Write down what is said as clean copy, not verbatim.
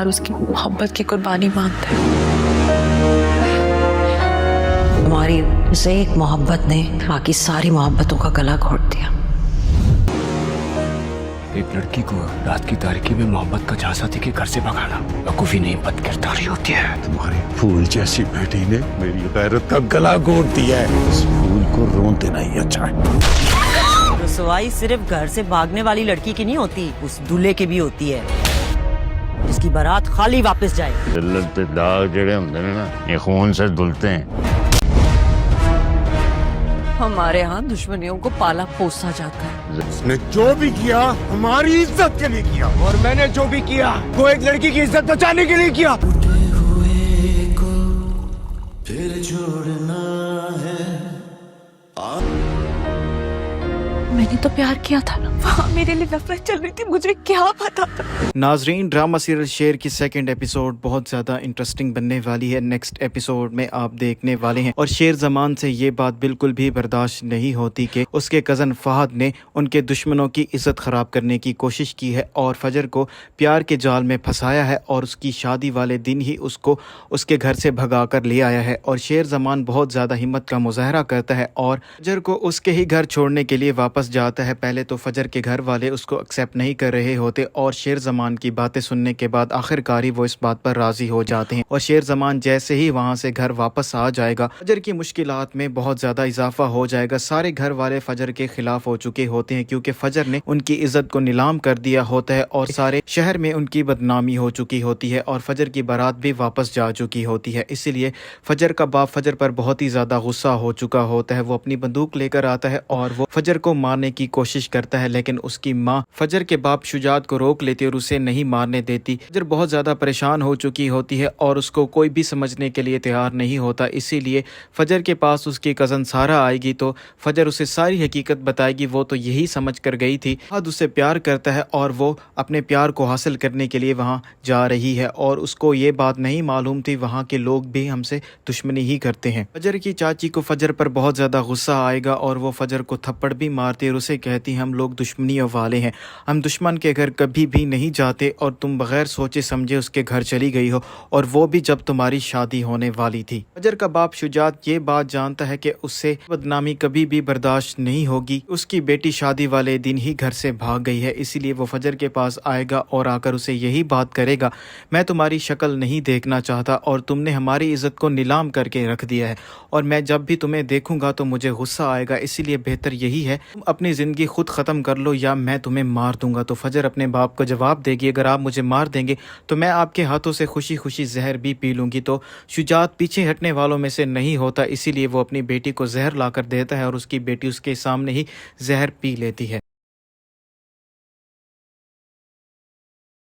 प्यार उसकी मोहब्बत की कुर्बानी मांगता है। हमारी उसे एक मोहब्बत ने बाकी सारी मोहब्बतों का गला घोट दिया। एक लड़की को रात की तारीकी में मोहब्बत का झांसा दे के घर से भगाना वकूफी नहीं बदकिरदारी होती है। तुम्हारी फूल जैसी बेटी ने मेरी गैरत का गला घोट दिया है। इस फूल को रोन देना ही अच्छा है। रसवाई सिर्फ घर से भागने वाली लड़की की नहीं होती, उस दूल्हे की भी होती है जिसकी बारात खाली वापस जाए। दिल्लत पे दाग जड़े होंगे ना, ये खून से धुलते हैं। हमारे यहाँ दुश्मनियों को पाला पोसा जाता है। उसने जो भी किया हमारी इज्जत के लिए किया, और मैंने जो भी किया वो एक लड़की की इज्जत बचाने के लिए किया। मैंने तो प्यार किया था ना, वहाँ मेरे लिए नफरत चल रही थी, मुझे क्या पता था। नाजरीन, ड्रामा सीरियल शेर की सेकंड एपिसोड बहुत ज़्यादा इंटरेस्टिंग बनने वाली है। नेक्स्ट एपिसोड में आप देखने वाले हैं। और शेर जमान से ये बात बिल्कुल भी बर्दाश्त नहीं होती कि उसके कज़न फहद ने उनके दुश्मनों की इज़्ज़त ख़राब करने की कोशिश की है और फजर को प्यार के जाल में फंसाया है और उसकी शादी वाले दिन ही उसको उसके घर से भगा कर ले आया है। और शेर जमान बहुत ज़्यादा हिम्मत का मुजाहरा करता है और फजर को उसके ही घर छोड़ने के लिए वापस जाता है। पहले तो फजर के घर वाले उसको एक्सेप्ट नहीं कर रहे होते और शेर जमान की बातें सुनने के बाद आखिरकार ही वो इस बात पर राजी हो जाते हैं। और शेर जमान जैसे ही वहां से घर वापस आ जाएगा, फजर की मुश्किलात में बहुत ज्यादा इजाफा हो जाएगा। सारे घर वाले फजर के खिलाफ हो चुके होते हैं क्योंकि फजर ने उनकी इज्जत को नीलाम कर दिया होता है और सारे शहर में उनकी बदनामी हो चुकी होती है और फजर की बारात भी वापस जा चुकी होती है। इसीलिए फजर का बाप फजर पर बहुत ही ज्यादा गुस्सा हो चुका होता है। वो अपनी बंदूक लेकर आता है और वो फजर को मारने की कोशिश करता है, लेकिन उसकी माँ फजर के बाप शुजात को रोक लेती और उसे नहीं मारने देती। फजर बहुत ज़्यादा परेशान हो चुकी होती है और उसको कोई भी समझने के लिए तैयार नहीं होता। इसीलिए फजर के पास उसकी कज़न सारा आएगी तो फजर उसे सारी हकीकत बताएगी। वो तो यही समझ कर गई थी फहद उससे प्यार करता है और वो अपने प्यार को हासिल करने के लिए वहाँ जा रही है और उसको ये बात नहीं मालूम थी वहाँ के लोग भी हमसे दुश्मनी ही करते हैं। फजर की चाची को फजर पर बहुत ज़्यादा गुस्सा आएगा और वो फजर को थप्पड़ भी मारती और उसे कहती हम लोग दुश्मनियों वाले हैं, हम दुश्मन के घर कभी भी नहीं जाते और तुम बगैर सोचे समझे उसके घर चली गई हो और वो भी जब तुम्हारी शादी होने वाली थी। फजर का बाप शुजात ये बात जानता है कि उससे बदनामी कभी भी बर्दाश्त नहीं होगी। उसकी बेटी शादी वाले दिन ही घर से भाग गई है, इसीलिए वो फजर के पास आएगा और आकर उसे यही बात करेगा, मैं तुम्हारी शक्ल नहीं देखना चाहता और तुमने हमारी इज्जत को नीलाम करके रख दिया है और मैं जब भी तुम्हें देखूंगा तो मुझे गुस्सा आएगा, इसीलिए बेहतर यही है तुम अपनी ज़िंदगी खुद ख़त्म कर लो या मैं तुम्हें मार दूंगा। तो फजर अपने बाप को जवाब देगी, अगर आप मुझे मार देंगे तो मैं आपके हाथों से खुशी खुशी जहर भी पी लूँगी। तो शुजात पीछे हटने वालों में से नहीं होता, इसीलिए वो अपनी बेटी को जहर ला कर देता है और उसकी बेटी उसके सामने ही जहर पी लेती है।